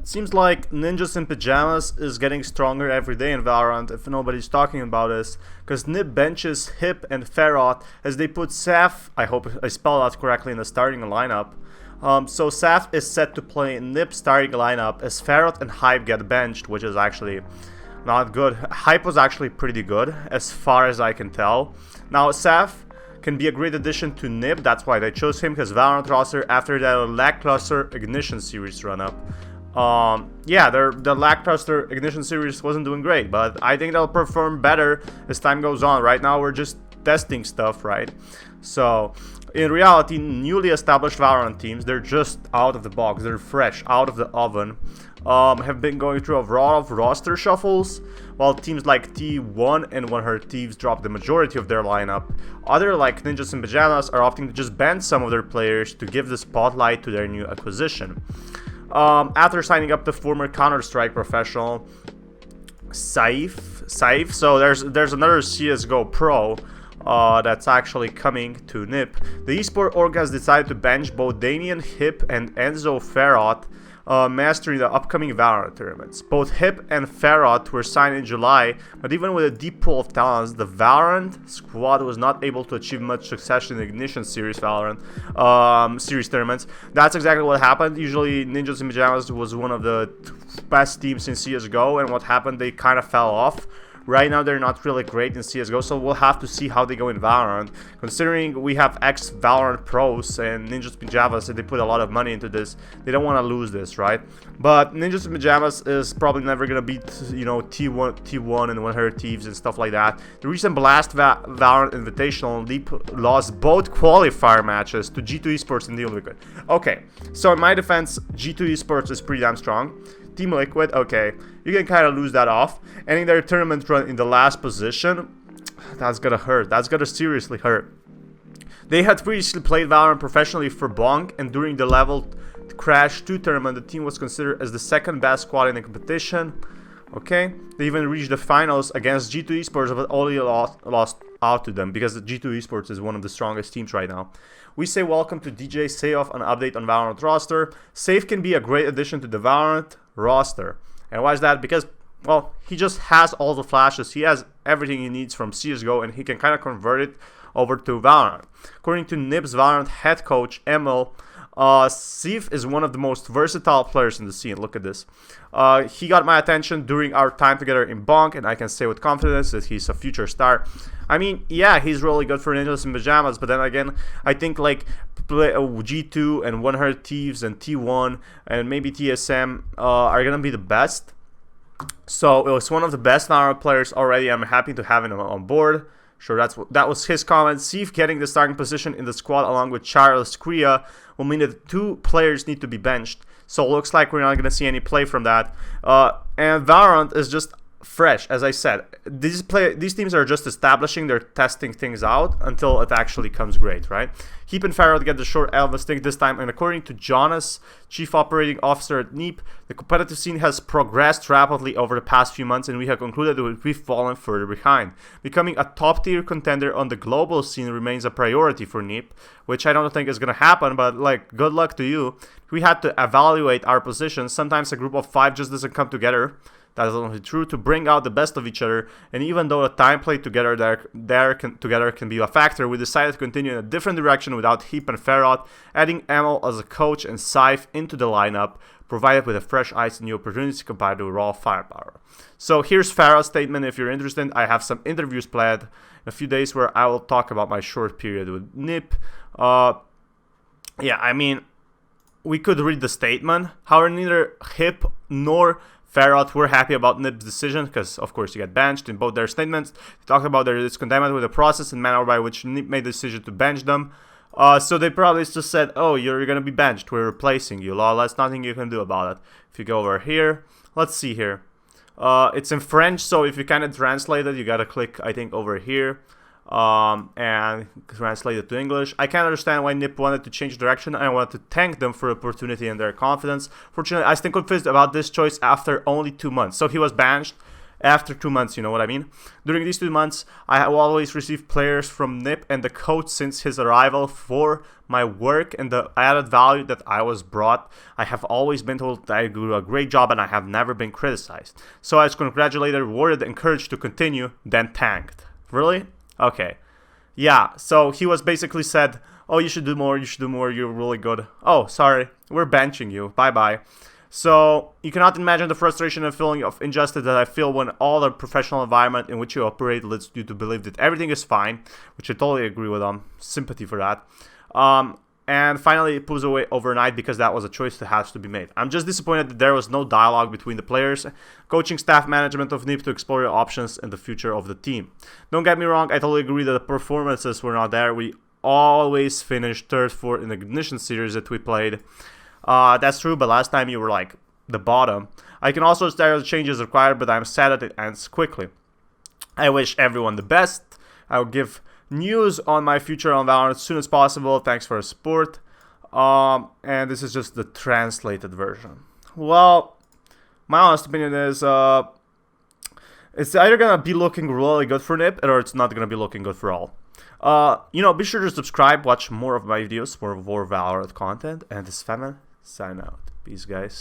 Seems like Ninjas in Pajamas is getting stronger every day in Valorant if nobody's talking about this, because NiP benches Hyp and Fearth as they put Sayf, I hope I spelled that correctly, in the starting lineup. So Sayf is set to play NiP starting lineup as Fearth and Hyp get benched, which is actually not good. Hyp was actually pretty good as far as I can tell. Now Sayf can be a great addition to NiP, that's why they chose him, because Valorant roster after that lackluster Ignition series run-up. Yeah, the lackluster Ignition series wasn't doing great, but I think they'll perform better as time goes on. Right now we're just testing stuff, right? So in reality, newly established Valorant teams, they're just out of the box, they're fresh out of the oven, have been going through a lot of roster shuffles, while teams like T1 and 100 Thieves dropped the majority of their lineup. Other like Ninjas in Pajamas are opting to just ban some of their players to give the spotlight to their new acquisition. After signing up the former Counter-Strike professional Sayf, so there's another CSGO pro that's actually coming to NiP. The eSport org has decided to bench both Damian Hyp and Enzo Fearth, mastering the upcoming Valorant tournaments. Both Hyp and Fearth were signed in July, but even with a deep pool of talents, the Valorant squad was not able to achieve much success in the Ignition series Valorant series tournaments. That's exactly what happened. Usually Ninjas in Pajamas was one of the best teams in CSGO, and what happened, they kind of fell off. Right now they're not really great in CSGO, so we'll have to see how they go in Valorant. Considering we have ex-Valorant pros and Ninjas in Pajamas, and they put a lot of money into this, they don't want to lose this, right? But Ninjas in Pajamas is probably never gonna beat, you know, T1 and 100 Thieves and stuff like that. The recent Blast Valorant Invitational, Leap lost both qualifier matches to G2 Esports and Team Liquid. Okay, so in my defense, G2 Esports is pretty damn strong. Team Liquid, okay, you can kind of lose that off. Ending their tournament run in the last position, that's gonna hurt. That's gonna seriously hurt. They had previously played Valorant professionally for Bonk, and during the Level Crash 2 tournament, the team was considered as the second best squad in the competition. Okay, they even reached the finals against G2 Esports, but only lost out to them because G2 Esports is one of the strongest teams right now. We say welcome to DJ Sayf, an update on Valorant roster. Sayf can be a great addition to the Valorant roster. And why is that? Because, well, he just has all the flashes. He has everything he needs from CSGO, and he can kind of convert it over to Valorant. According to NiP's Valorant head coach, Emil, Sayf is one of the most versatile players in the scene. Look at this. He got my attention during our time together in Bonk, and I can say with confidence that he's a future star. I mean, yeah, he's really good for Ninjas in Pajamas, but then again, I think like G2 and 100 Thieves and T1 and maybe TSM are gonna be the best. So it was one of the best Valorant players already. I'm happy to have him on board. Sure, that was his comment. Sayf getting the starting position in the squad along with Charles Korea will mean that two players need to be benched. So it looks like we're not going to see any play from that. And Valorant is just fresh, as I said. These teams are just establishing, they're testing things out until it actually comes great, right? Hyp and Fearth get the short Elvis stick this time, and according to Jonas, Chief Operating Officer at NiP, the competitive scene has progressed rapidly over the past few months, and we have concluded that we've fallen further behind. Becoming a top-tier contender on the global scene remains a priority for NiP, which I don't think is going to happen, but like, good luck to you. We had to evaluate our positions. Sometimes a group of 5 just doesn't come together. That is only true to bring out the best of each other, and even though the time played together together can be a factor, we decided to continue in a different direction without Hyp and Fearth, adding Emil as a coach and Sayf into the lineup, provided with a fresh eyes and new opportunities compared to raw firepower. So here's Fearth's statement. If you're interested, I have some interviews planned in a few days where I will talk about my short period with NiP. Yeah, I mean, we could read the statement. However, neither Hyp nor Fearth were happy about NiP's decision because, of course, you get benched. In both their statements, they talked about their discontentment with the process and manner by which NiP made the decision to bench them. So they probably just said, oh, you're going to be benched. We're replacing you. Lol, that's nothing you can do about it. If you go over here, let's see here. It's in French, so if you kind of translate it, you got to click, I think, over here. And translate it to English. I can't understand why NiP wanted to change direction, and I want to thank them for the opportunity and their confidence. Fortunately, I still confused about this choice after only 2 months. So he was benched, after 2 months, you know what I mean? During these 2 months, I have always received players from NiP and the coach since his arrival for my work and the added value that I was brought. I have always been told that I do a great job and I have never been criticized. So I was congratulated, rewarded, encouraged to continue, then thanked. Really? Okay. Yeah, so he was basically said, oh, you should do more, you're really good. Oh, sorry, we're benching you, bye-bye. So you cannot imagine the frustration and feeling of injustice that I feel when all the professional environment in which you operate leads you to believe that everything is fine, which I totally agree with. Sympathy for that. And finally, it pulls away overnight because that was a choice that has to be made. I'm just disappointed that there was no dialogue between the players, coaching staff, management of NiP to explore your options and the future of the team. Don't get me wrong, I totally agree that the performances were not there. We always finished third, fourth in the Ignition series that we played. That's true, but last time you were like the bottom. I can also start the changes required, but I'm sad that it ends quickly. I wish everyone the best. I will give news on my future on Valorant as soon as possible. Thanks for the support. And this is just the translated version. Well, my honest opinion is it's either gonna be looking really good for NiP or it's not gonna be looking good for all. You know, be sure to subscribe, watch more of my videos for more Valorant content, and this is Pyamas, sign out. Peace, guys.